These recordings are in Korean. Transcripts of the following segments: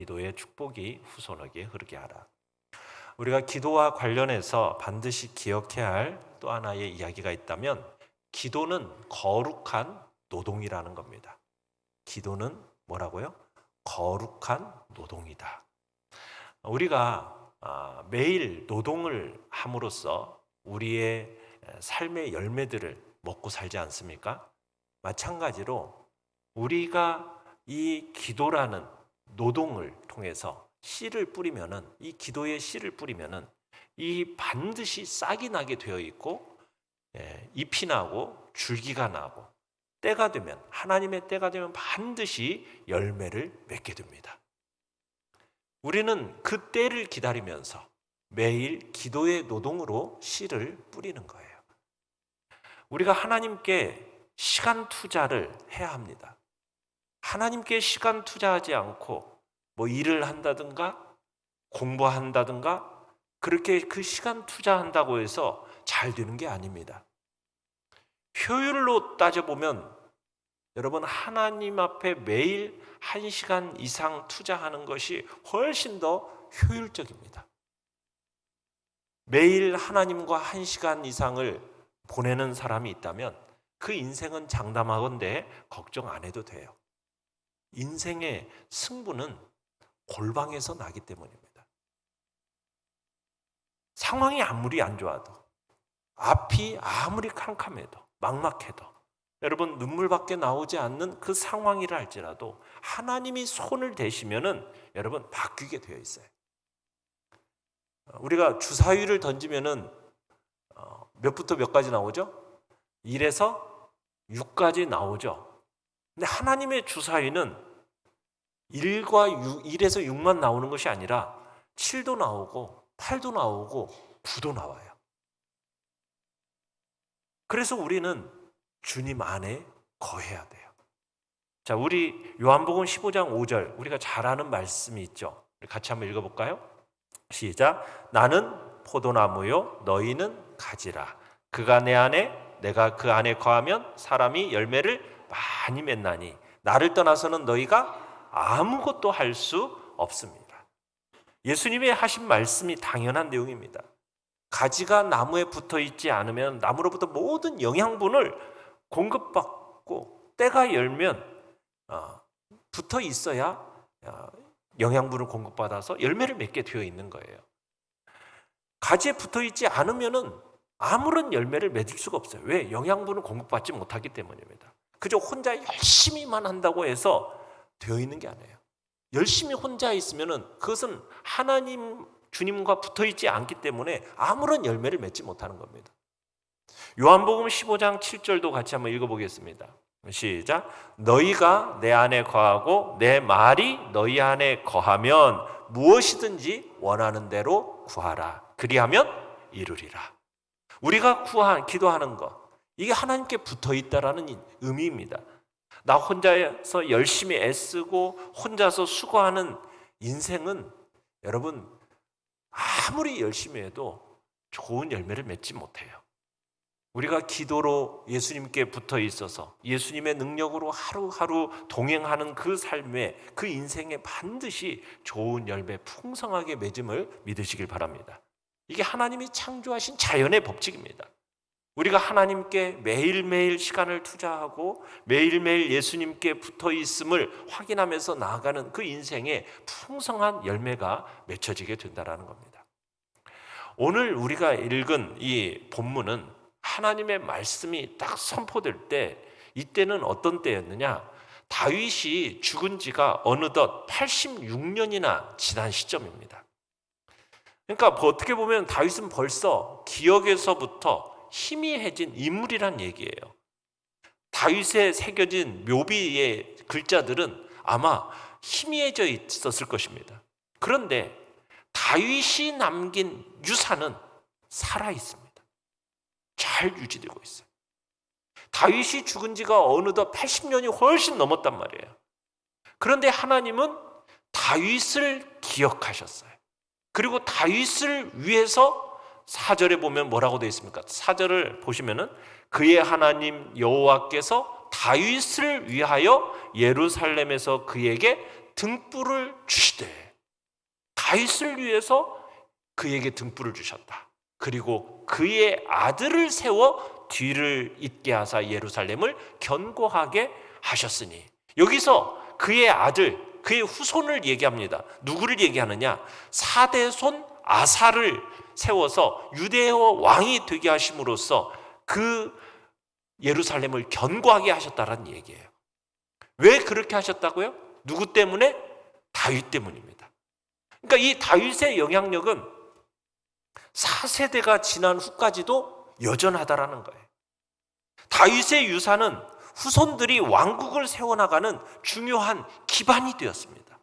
기도의 축복이 후손에게 흐르게 하라. 우리가 기도와 관련해서 반드시 기억해야 할 또 하나의 이야기가 있다면 기도는 거룩한 노동이라는 겁니다. 기도는 뭐라고요? 거룩한 노동이다. 우리가 매일 노동을 함으로써 우리의 삶의 열매들을 먹고 살지 않습니까? 마찬가지로 우리가 이 기도라는 노동을 통해서 씨를 뿌리면은, 이 기도의 씨를 뿌리면은 이 반드시 싹이 나게 되어 있고 잎이 나고 줄기가 나고 때가 되면, 하나님의 때가 되면 반드시 열매를 맺게 됩니다. 우리는 그 때를 기다리면서 매일 기도의 노동으로 씨를 뿌리는 거예요. 우리가 하나님께 시간 투자를 해야 합니다. 하나님께 시간 투자하지 않고 뭐 일을 한다든가 공부한다든가 그렇게 그 시간 투자한다고 해서 잘 되는 게 아닙니다. 효율로 따져보면 여러분, 하나님 앞에 매일 1시간 이상 투자하는 것이 훨씬 더 효율적입니다. 매일 하나님과 1시간 이상을 보내는 사람이 있다면 그 인생은 장담하건대 걱정 안 해도 돼요. 인생의 승부는 골방에서 나기 때문입니다. 상황이 아무리 안 좋아도, 앞이 아무리 캄캄해도 막막해도, 여러분 눈물밖에 나오지 않는 그 상황이라 할지라도 하나님이 손을 대시면은 여러분 바뀌게 되어 있어요. 우리가 주사위를 던지면은 몇부터 몇까지 나오죠? 1에서 6까지 나오죠. 근데 하나님의 주사위는 1에서 6만 나오는 것이 아니라 7도 나오고 8도 나오고 9도 나와요. 그래서 우리는 주님 안에 거해야 돼요. 자, 우리 요한복음 15장 5절, 우리가 잘 아는 말씀이 있죠. 같이 한번 읽어볼까요? 시작. 나는 포도나무요 너희는 가지라. 그가 내 안에 내가 그 안에 거하면 사람이 열매를 많이 맺나니 나를 떠나서는 너희가 아무것도 할 수 없습니다. 예수님이 하신 말씀이 당연한 내용입니다. 가지가 나무에 붙어 있지 않으면 나무로부터 모든 영양분을 공급받고 때가 열면 붙어 있어야 영양분을 공급받아서 열매를 맺게 되어 있는 거예요. 가지에 붙어 있지 않으면은 아무런 열매를 맺을 수가 없어요. 왜? 영양분을 공급받지 못하기 때문입니다. 그저 혼자 열심히만 한다고 해서 되어 있는 게 아니에요. 열심히 혼자 있으면은 그것은 하나님, 주님과 붙어 있지 않기 때문에 아무런 열매를 맺지 못하는 겁니다. 요한복음 15장 7절도 같이 한번 읽어보겠습니다. 시작. 너희가 내 안에 거하고 내 말이 너희 안에 거하면 무엇이든지 원하는 대로 구하라. 그리하면 이루리라. 우리가 기도하는 것, 이게 하나님께 붙어 있다라는 의미입니다. 나 혼자서 열심히 애쓰고 혼자서 수고하는 인생은 여러분 아무리 열심히 해도 좋은 열매를 맺지 못해요. 우리가 기도로 예수님께 붙어 있어서 예수님의 능력으로 하루하루 동행하는 그 삶에, 그 인생에 반드시 좋은 열매 풍성하게 맺음을 믿으시길 바랍니다. 이게 하나님이 창조하신 자연의 법칙입니다. 우리가 하나님께 매일매일 시간을 투자하고 매일매일 예수님께 붙어 있음을 확인하면서 나아가는 그 인생에 풍성한 열매가 맺혀지게 된다는 겁니다. 오늘 우리가 읽은 이 본문은 하나님의 말씀이 딱 선포될 때, 이때는 어떤 때였느냐? 다윗이 죽은 지가 어느덧 86년이나 지난 시점입니다. 그러니까 어떻게 보면 다윗은 벌써 기억에서부터 희미해진 인물이란 얘기예요. 다윗에 새겨진 묘비의 글자들은 아마 희미해져 있었을 것입니다. 그런데 다윗이 남긴 유산은 살아 있습니다. 잘 유지되고 있어요. 다윗이 죽은 지가 어느덧 80년이 훨씬 넘었단 말이에요. 그런데 하나님은 다윗을 기억하셨어요. 그리고 다윗을 위해서 4절에 보면 뭐라고 되어 있습니까? 4절을 보시면은 그의 하나님 여호와께서 다윗을 위하여 예루살렘에서 그에게 등불을 주시되 다윗을 위해서 그에게 등불을 주셨다. 그리고 그의 아들을 세워 뒤를 잇게 하사 예루살렘을 견고하게 하셨으니, 여기서 그의 아들, 그의 후손을 얘기합니다. 누구를 얘기하느냐? 4대손 아사를 세워서 유대의 왕이 되게 하심으로써 그 예루살렘을 견고하게 하셨다는 얘기예요. 왜 그렇게 하셨다고요? 누구 때문에? 다윗 때문입니다. 그러니까 이 다윗의 영향력은 4세대가 지난 후까지도 여전하다라는 거예요. 다윗의 유산은 후손들이 왕국을 세워나가는 중요한 기반이 되었습니다.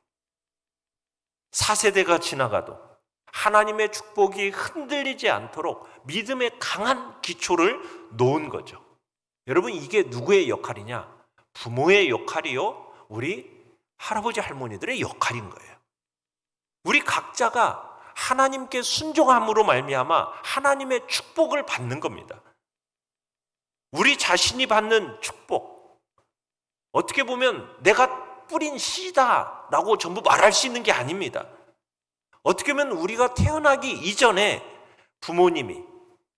4세대가 지나가도 하나님의 축복이 흔들리지 않도록 믿음의 강한 기초를 놓은 거죠. 여러분, 이게 누구의 역할이냐? 부모의 역할이요, 우리 할아버지 할머니들의 역할인 거예요. 우리 각자가 하나님께 순종함으로 말미암아 하나님의 축복을 받는 겁니다. 우리 자신이 받는 축복, 어떻게 보면 내가 뿌린 씨다라고 전부 말할 수 있는 게 아닙니다. 어떻게 보면 우리가 태어나기 이전에 부모님이,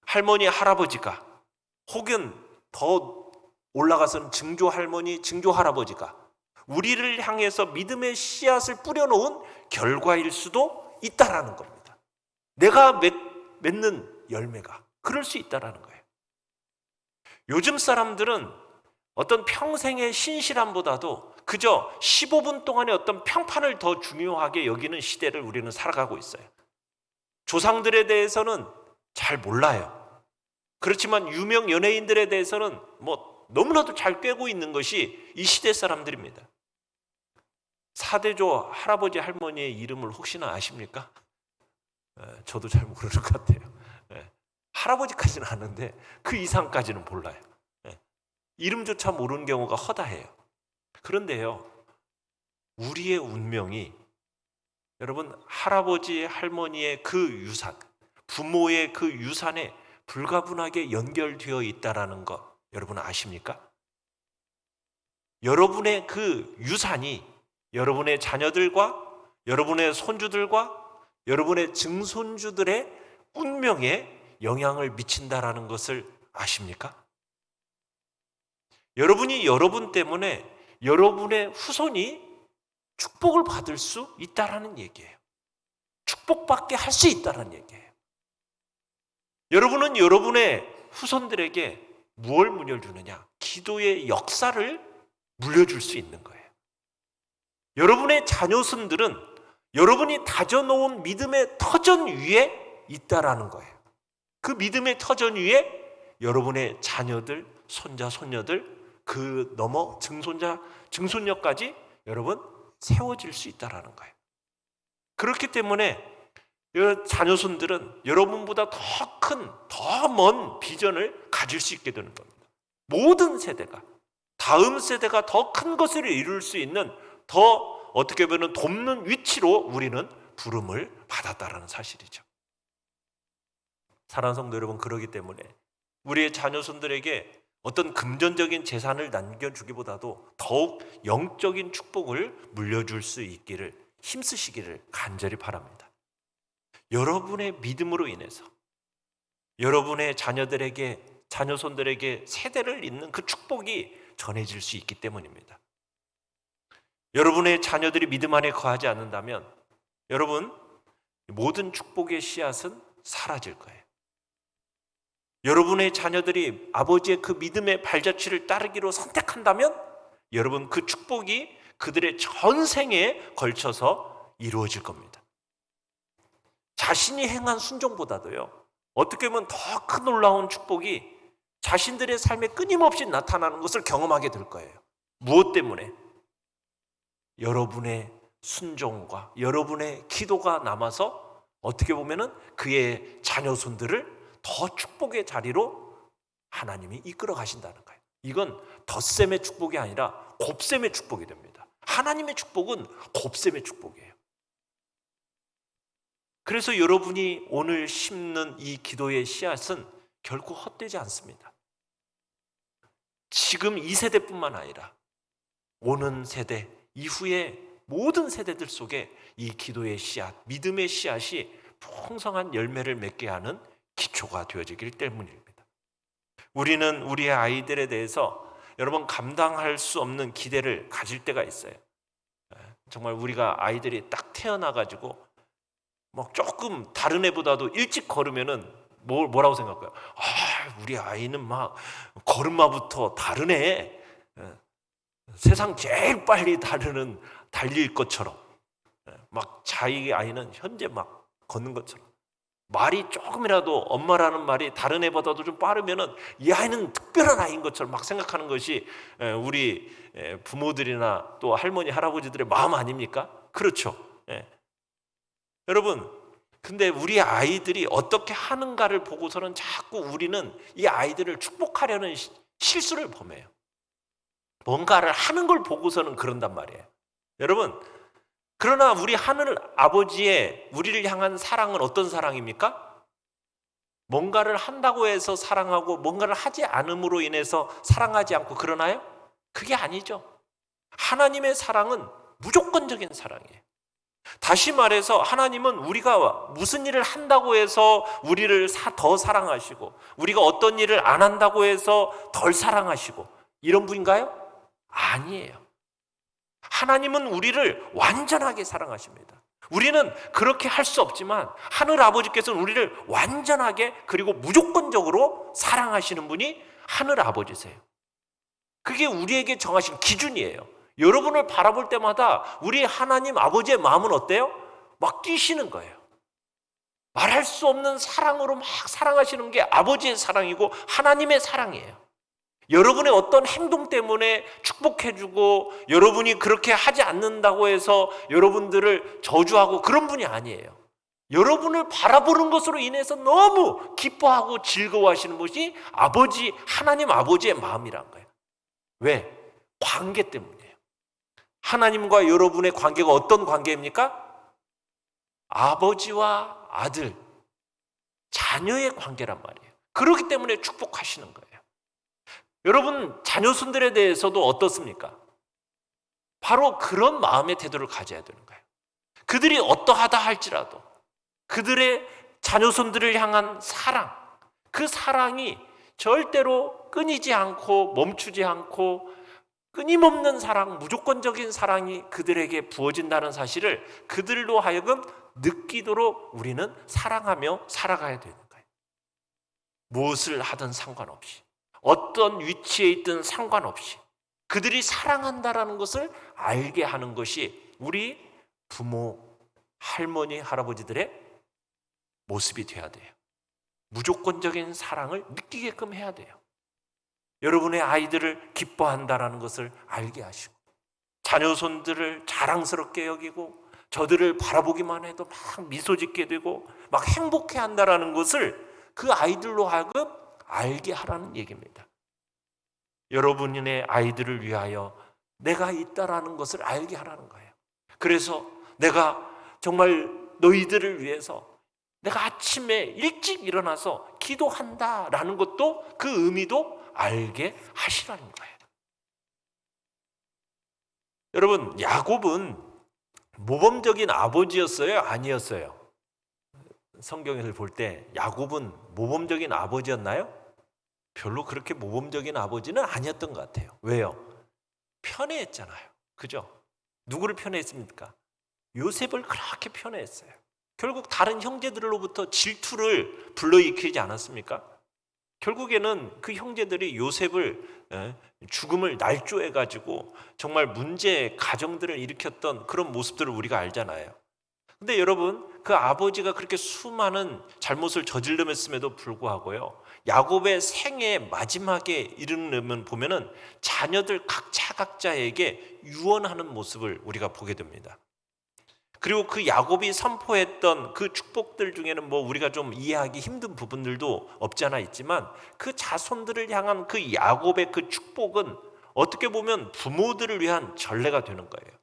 할머니, 할아버지가, 혹은 더 올라가서는 증조 할머니, 증조 할아버지가 우리를 향해서 믿음의 씨앗을 뿌려놓은 결과일 수도 있다라는 겁니다. 내가 맺는 열매가 그럴 수 있다라는 거예요. 요즘 사람들은 어떤 평생의 신실함보다도 그저 15분 동안의 어떤 평판을 더 중요하게 여기는 시대를 우리는 살아가고 있어요. 조상들에 대해서는 잘 몰라요. 그렇지만 유명 연예인들에 대해서는 너무나도 잘 꿰고 있는 것이 이 시대 사람들입니다. 4대조 할아버지 할머니의 이름을 혹시나 아십니까? 저도 잘 모르는 것 같아요. 할아버지까지는 아는데 그 이상까지는 몰라요. 이름조차 모르는 경우가 허다해요. 그런데요, 우리의 운명이 여러분 할아버지 할머니의 그 유산, 부모의 그 유산에 불가분하게 연결되어 있다라는 거 여러분 아십니까? 여러분의 그 유산이 여러분의 자녀들과 여러분의 손주들과 여러분의 증손주들의 운명에 영향을 미친다라는 것을 아십니까? 여러분이 여러분 때문에 여러분의 후손이 축복을 받을 수 있다라는 얘기예요. 축복받게 할 수 있다라는 얘기예요. 여러분은 여러분의 후손들에게 무엇을 물려주느냐? 기도의 역사를 물려줄 수 있는 거예요. 여러분의 자녀손들은 여러분이 다져놓은 믿음의 터전 위에 있다라는 거예요. 그 믿음의 터전 위에 여러분의 자녀들, 손자, 손녀들, 그 넘어 증손자, 증손녀까지 여러분 세워질 수 있다라는 거예요. 그렇기 때문에 자녀손들은 여러분보다 더 큰, 더 먼 비전을 가질 수 있게 되는 겁니다. 모든 세대가, 다음 세대가 더 큰 것을 이룰 수 있는, 더 어떻게 보면 돕는 위치로 우리는 부름을 받았다라는 사실이죠. 사랑하는 성도 여러분, 그러기 때문에 우리의 자녀손들에게 어떤 금전적인 재산을 남겨주기보다도 더욱 영적인 축복을 물려줄 수 있기를 힘쓰시기를 간절히 바랍니다. 여러분의 믿음으로 인해서 여러분의 자녀들에게, 자녀손들에게 세대를 잇는 그 축복이 전해질 수 있기 때문입니다. 여러분의 자녀들이 믿음 안에 거하지 않는다면 여러분 모든 축복의 씨앗은 사라질 거예요. 여러분의 자녀들이 아버지의 그 믿음의 발자취를 따르기로 선택한다면 여러분 그 축복이 그들의 전생에 걸쳐서 이루어질 겁니다. 자신이 행한 순종보다도요, 어떻게 보면 더 큰 놀라운 축복이 자신들의 삶에 끊임없이 나타나는 것을 경험하게 될 거예요. 무엇 때문에? 여러분의 순종과 여러분의 기도가 남아서 어떻게 보면은 그의 자녀손들을 더 축복의 자리로 하나님이 이끌어 가신다는 거예요. 이건 덧셈의 축복이 아니라 곱셈의 축복이 됩니다. 하나님의 축복은 곱셈의 축복이에요. 그래서 여러분이 오늘 심는 이 기도의 씨앗은 결코 헛되지 않습니다. 지금 이 세대뿐만 아니라 오는 세대, 이후에 모든 세대들 속에 이 기도의 씨앗, 믿음의 씨앗이 풍성한 열매를 맺게 하는 기초가 되어지기 때문입니다. 우리는 우리의 아이들에 대해서 여러분 감당할 수 없는 기대를 가질 때가 있어요. 정말 우리가 아이들이 딱 태어나가지고 뭐 조금 다른 애보다도 일찍 걸으면은 뭐라고 생각해요? 우리 아이는 막 걸음마부터 다르네. 세상 제일 빨리 달릴 것처럼 막 자기 아이는 현재 막 걷는 것처럼 말이 조금이라도 엄마라는 말이 다른 애보다도 좀 빠르면은 이 아이는 특별한 아이인 것처럼 막 생각하는 것이 우리 부모들이나 또 할머니 할아버지들의 마음 아닙니까? 그렇죠. 여러분, 근데 우리 아이들이 어떻게 하는가를 보고서는 자꾸 우리는 이 아이들을 축복하려는 실수를 범해요. 뭔가를 하는 걸 보고서는 그런단 말이에요. 여러분, 그러나 우리 하늘 아버지의 우리를 향한 사랑은 어떤 사랑입니까? 뭔가를 한다고 해서 사랑하고 뭔가를 하지 않음으로 인해서 사랑하지 않고 그러나요? 그게 아니죠. 하나님의 사랑은 무조건적인 사랑이에요. 다시 말해서 하나님은 우리가 무슨 일을 한다고 해서 우리를 더 사랑하시고 우리가 어떤 일을 안 한다고 해서 덜 사랑하시고 이런 분인가요? 아니에요. 하나님은 우리를 완전하게 사랑하십니다. 우리는 그렇게 할 수 없지만 하늘 아버지께서는 우리를 완전하게 그리고 무조건적으로 사랑하시는 분이 하늘 아버지세요. 그게 우리에게 정하신 기준이에요. 여러분을 바라볼 때마다 우리 하나님 아버지의 마음은 어때요? 막 뛰시는 거예요. 말할 수 없는 사랑으로 막 사랑하시는 게 아버지의 사랑이고 하나님의 사랑이에요. 여러분의 어떤 행동 때문에 축복해주고 여러분이 그렇게 하지 않는다고 해서 여러분들을 저주하고 그런 분이 아니에요. 여러분을 바라보는 것으로 인해서 너무 기뻐하고 즐거워하시는 것이 하나님 아버지의 마음이란 거예요. 왜? 관계 때문이에요. 하나님과 여러분의 관계가 어떤 관계입니까? 아버지와 아들, 자녀의 관계란 말이에요. 그렇기 때문에 축복하시는 거예요. 여러분 자녀손들에 대해서도 어떻습니까? 바로 그런 마음의 태도를 가져야 되는 거예요. 그들이 어떠하다 할지라도 그들의 자녀손들을 향한 사랑, 그 사랑이 절대로 끊이지 않고 멈추지 않고 끊임없는 사랑, 무조건적인 사랑이 그들에게 부어진다는 사실을 그들로 하여금 느끼도록 우리는 사랑하며 살아가야 되는 거예요. 무엇을 하든 상관없이 어떤 위치에 있든 상관없이 그들이 사랑한다라는 것을 알게 하는 것이 우리 부모, 할머니, 할아버지들의 모습이 돼야 돼요. 무조건적인 사랑을 느끼게끔 해야 돼요. 여러분의 아이들을 기뻐한다라는 것을 알게 하시고 자녀손들을 자랑스럽게 여기고 저들을 바라보기만 해도 막 미소 짓게 되고 막 행복해한다라는 것을 그 아이들로 하여금 알게 하라는 얘기입니다. 여러분의 아이들을 위하여 내가 있다라는 것을 알게 하라는 거예요. 그래서 내가 정말 너희들을 위해서 내가 아침에 일찍 일어나서 기도한다라는 것도 그 의미도 알게 하시라는 거예요. 여러분, 야곱은 모범적인 아버지였어요? 아니었어요? 성경을 볼 때 야곱은 모범적인 아버지였나요? 별로 그렇게 모범적인 아버지는 아니었던 것 같아요. 왜요? 편애했잖아요. 그죠? 누구를 편애했습니까? 요셉을 그렇게 편애했어요. 결국 다른 형제들로부터 질투를 불러일으키지 않았습니까? 결국에는 그 형제들이 요셉을 죽음을 날조해가지고 정말 문제 가정들을 일으켰던 그런 모습들을 우리가 알잖아요. 근데 여러분, 그 아버지가 그렇게 수많은 잘못을 저질렀음에도 불구하고요, 야곱의 생애 마지막에 이르면 보면은 자녀들 각자에게 유언하는 모습을 우리가 보게 됩니다. 그리고 그 야곱이 선포했던 그 축복들 중에는 뭐 우리가 좀 이해하기 힘든 부분들도 없지 않아 있지만 그 자손들을 향한 그 야곱의 그 축복은 어떻게 보면 부모들을 위한 전례가 되는 거예요.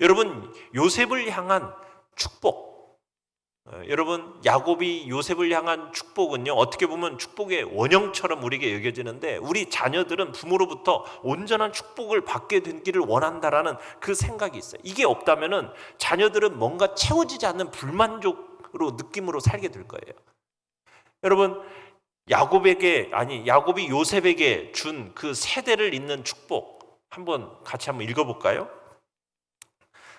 여러분, 요셉을 향한 축복, 여러분, 야곱이 요셉을 향한 축복은요, 어떻게 보면 축복의 원형처럼 우리에게 여겨지는데, 우리 자녀들은 부모로부터 온전한 축복을 받게 되기를 원한다라는 그 생각이 있어요. 이게 없다면은 자녀들은 뭔가 채워지지 않는 불만족으로 느낌으로 살게 될 거예요. 여러분, 야곱이 요셉에게 준 그 세대를 잇는 축복 한번 같이 한번 읽어볼까요?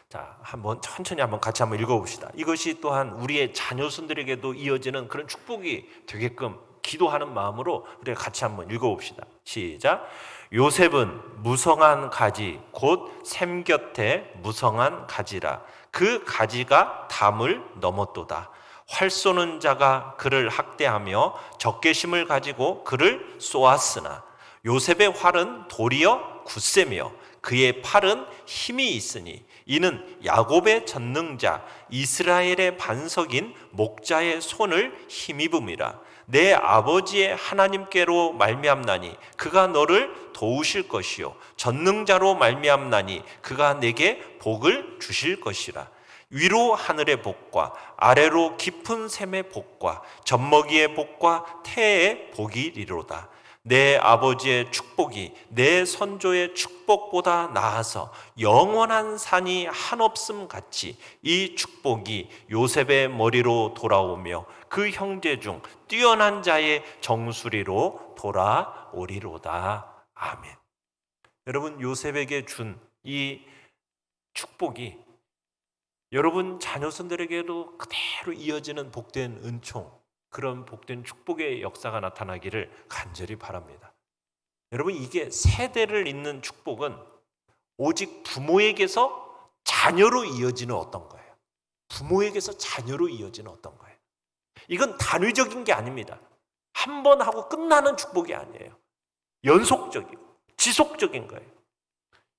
자, 천천히 같이 한번 읽어봅시다. 이것이 또한 우리의 자녀손들에게도 이어지는 그런 축복이 되게끔 기도하는 마음으로 우리가 같이 한번 읽어봅시다. 시작. 요셉은 무성한 가지 곧 샘 곁에 무성한 가지라. 그 가지가 담을 넘었도다. 활 쏘는 자가 그를 학대하며 적개심을 가지고 그를 쏘았으나 요셉의 활은 도리어 굳세며 그의 팔은 힘이 있으니 이는 야곱의 전능자 이스라엘의 반석인 목자의 손을 힘입음이라. 내 아버지의 하나님께로 말미암나니 그가 너를 도우실 것이요 전능자로 말미암나니 그가 내게 복을 주실 것이라. 위로 하늘의 복과 아래로 깊은 샘의 복과 젖먹이의 복과 태의 복이리로다. 내 아버지의 축복이 내 선조의 축복보다 나아서 영원한 산이 한없음 같이 이 축복이 요셉의 머리로 돌아오며 그 형제 중 뛰어난 자의 정수리로 돌아오리로다. 아멘. 여러분, 요셉에게 준 이 축복이 여러분 자녀손들에게도 그대로 이어지는 복된 은총, 그런 복된 축복의 역사가 나타나기를 간절히 바랍니다. 여러분, 이게 세대를 잇는 축복은 오직 부모에게서 자녀로 이어지는 어떤 거예요. 부모에게서 자녀로 이어지는 어떤 거예요. 이건 단위적인 게 아닙니다. 한 번 하고 끝나는 축복이 아니에요. 연속적이고 지속적인 거예요.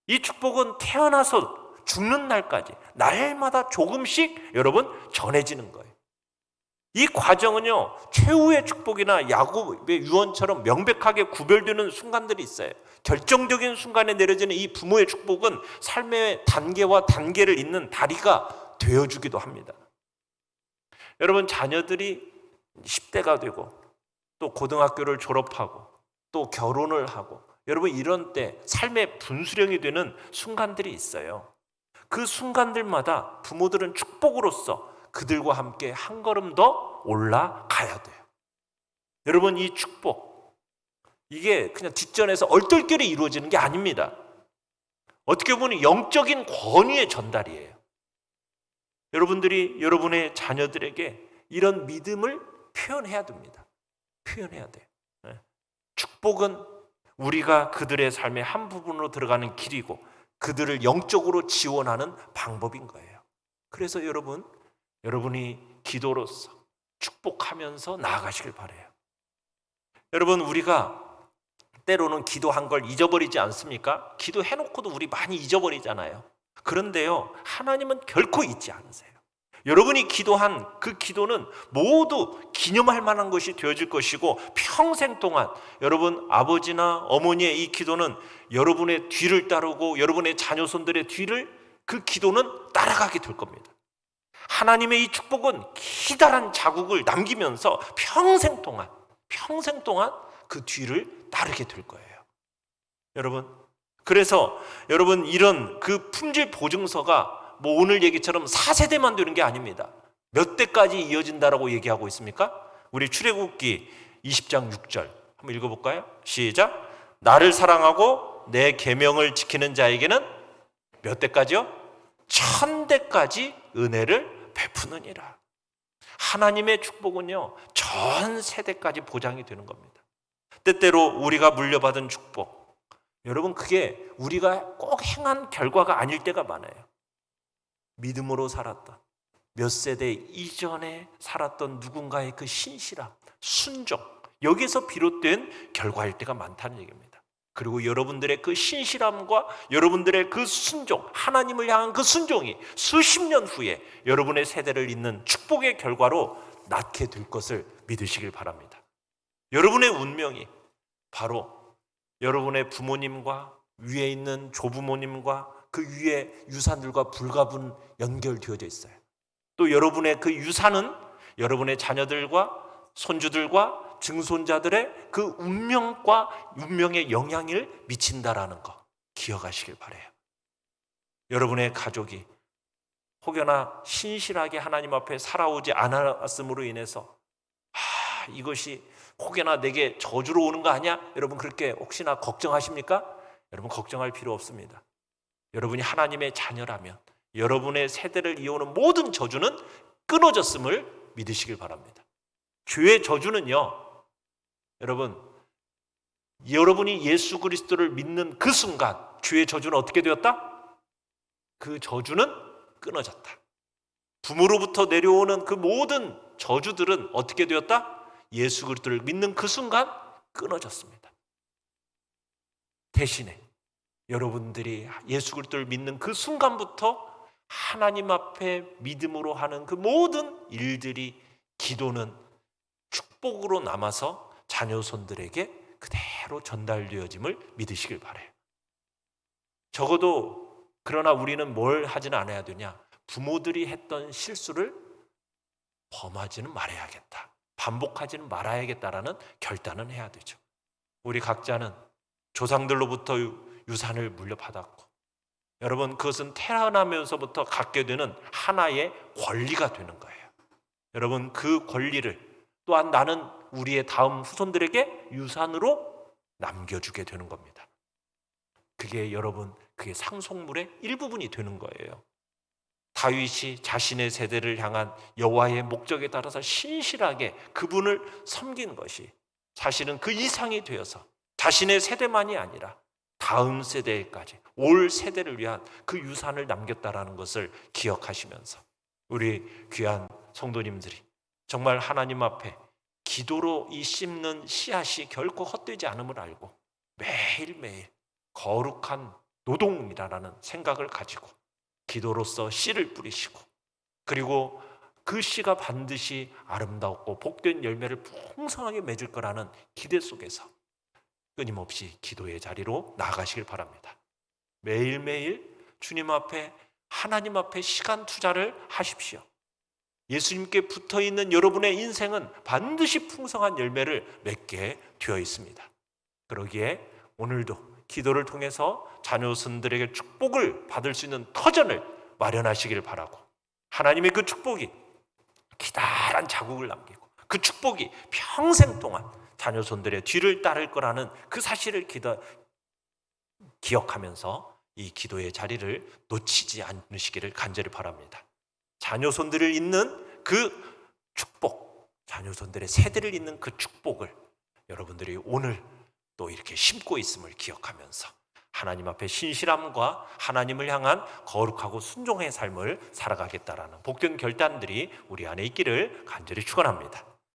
이 축복은 태어나서 죽는 날까지 날마다 조금씩 여러분 전해지는 거예요. 이 과정은요, 최후의 축복이나 야곱의 유언처럼 명백하게 구별되는 순간들이 있어요. 결정적인 순간에 내려지는 이 부모의 축복은 삶의 단계와 단계를 잇는 다리가 되어주기도 합니다. 여러분, 자녀들이 10대가 되고 또 고등학교를 졸업하고 또 결혼을 하고, 여러분 이런 때 삶의 분수령이 되는 순간들이 있어요. 그 순간들마다 부모들은 축복으로서 그들과 함께 한 걸음 더 올라가야 돼요. 여러분, 이 축복, 이게 그냥 뒷전에서 얼떨결에 이루어지는 게 아닙니다. 어떻게 보면 영적인 권위의 전달이에요. 여러분들이 여러분의 자녀들에게 이런 믿음을 표현해야 됩니다. 표현해야 돼요. 축복은 우리가 그들의 삶의 한 부분으로 들어가는 길이고 그들을 영적으로 지원하는 방법인 거예요. 그래서 여러분이 기도로서 축복하면서 나아가시길 바라요. 여러분, 우리가 때로는 기도한 걸 잊어버리지 않습니까? 기도해놓고도 우리 많이 잊어버리잖아요. 그런데요, 하나님은 결코 잊지 않으세요. 여러분이 기도한 그 기도는 모두 기념할 만한 것이 되어질 것이고, 평생 동안 여러분 아버지나 어머니의 이 기도는 여러분의 뒤를 따르고 여러분의 자녀손들의 뒤를 그 기도는 따라가게 될 겁니다. 하나님의 이 축복은 기다란 자국을 남기면서 평생 동안 그 뒤를 따르게 될 거예요. 여러분, 그래서 여러분 이런 그 품질 보증서가 뭐 오늘 얘기처럼 4세대만 되는 게 아닙니다. 몇 대까지 이어진다라고 얘기하고 있습니까? 우리 출애굽기 20장 6절 한번 읽어볼까요? 시작. 나를 사랑하고 내 계명을 지키는 자에게는 몇 대까지요? 1000대까지 은혜를 베푸느니라. 하나님의 축복은요, 전 세대까지 보장이 되는 겁니다. 때때로 우리가 물려받은 축복, 여러분 그게 우리가 꼭 행한 결과가 아닐 때가 많아요. 믿음으로 살았던, 몇 세대 이전에 살았던 누군가의 그 신실함, 순종, 여기서 비롯된 결과일 때가 많다는 얘기입니다. 그리고 여러분들의 그 신실함과 여러분들의 그 순종, 하나님을 향한 그 순종이 수십 년 후에 여러분의 세대를 잇는 축복의 결과로 낳게 될 것을 믿으시길 바랍니다. 여러분의 운명이 바로 여러분의 부모님과 위에 있는 조부모님과 그 위에 유산들과 불가분 연결되어져 있어요. 또 여러분의 그 유산은 여러분의 자녀들과 손주들과 증손자들의 그 운명에 영향을 미친다라는 거 기억하시길 바라요. 여러분의 가족이 혹여나 신실하게 하나님 앞에 살아오지 않았음으로 인해서 이것이 혹여나 내게 저주로 오는 거 아니야? 여러분 그렇게 혹시나 걱정하십니까? 여러분 걱정할 필요 없습니다. 여러분이 하나님의 자녀라면 여러분의 세대를 이어오는 모든 저주는 끊어졌음을 믿으시길 바랍니다. 죄의 저주는요, 여러분이 예수 그리스도를 믿는 그 순간 죄의 저주는 어떻게 되었다? 그 저주는 끊어졌다. 부모로부터 내려오는 그 모든 저주들은 어떻게 되었다? 예수 그리스도를 믿는 그 순간 끊어졌습니다. 대신에 여러분들이 예수 그리스도를 믿는 그 순간부터 하나님 앞에 믿음으로 하는 그 모든 일들이, 기도는 축복으로 남아서 자녀손들에게 그대로 전달되어짐을 믿으시길 바라요. 적어도 그러나 우리는 뭘 하지는 않아야 되냐? 부모들이 했던 실수를 범하지는 말아야겠다, 반복하지는 말아야겠다라는 결단은 해야 되죠. 우리 각자는 조상들로부터 유산을 물려받았고, 여러분 그것은 태어나면서부터 갖게 되는 하나의 권리가 되는 거예요. 여러분 그 권리를 또한 나는 우리의 다음 후손들에게 유산으로 남겨주게 되는 겁니다. 그게 그게 상속물의 일부분이 되는 거예요. 다윗이 자신의 세대를 향한 여호와의 목적에 따라서 신실하게 그분을 섬긴 것이 사실은 그 이상이 되어서 자신의 세대만이 아니라 다음 세대까지, 올 세대를 위한 그 유산을 남겼다라는 것을 기억하시면서 우리 귀한 성도님들이 정말 하나님 앞에 기도로 이 심는 씨앗이 결코 헛되지 않음을 알고 매일매일 거룩한 노동이라는 생각을 가지고 기도로서 씨를 뿌리시고, 그리고 그 씨가 반드시 아름답고 복된 열매를 풍성하게 맺을 거라는 기대 속에서 끊임없이 기도의 자리로 나아가시길 바랍니다. 매일매일 주님 앞에, 하나님 앞에 시간 투자를 하십시오. 예수님께 붙어있는 여러분의 인생은 반드시 풍성한 열매를 맺게 되어 있습니다. 그러기에 오늘도 기도를 통해서 자녀손들에게 축복을 받을 수 있는 터전을 마련하시길 바라고, 하나님의 그 축복이 기다란 자국을 남기고 그 축복이 평생 동안 자녀손들의 뒤를 따를 거라는 그 사실을 기억하면서 이 기도의 자리를 놓치지 않으시기를 간절히 바랍니다. 자녀손들을 잇는 그 축복, 자녀손들의 세대를 잇는 그 축복을 여러분들이 오늘 또 이렇게 심고 있음을 기억하면서 하나님 앞에 신실함과 하나님을 향한 거룩하고 순종의 삶을 살아가겠다라는 복된 결단들이 우리 안에 있기를 간절히 축원합니다.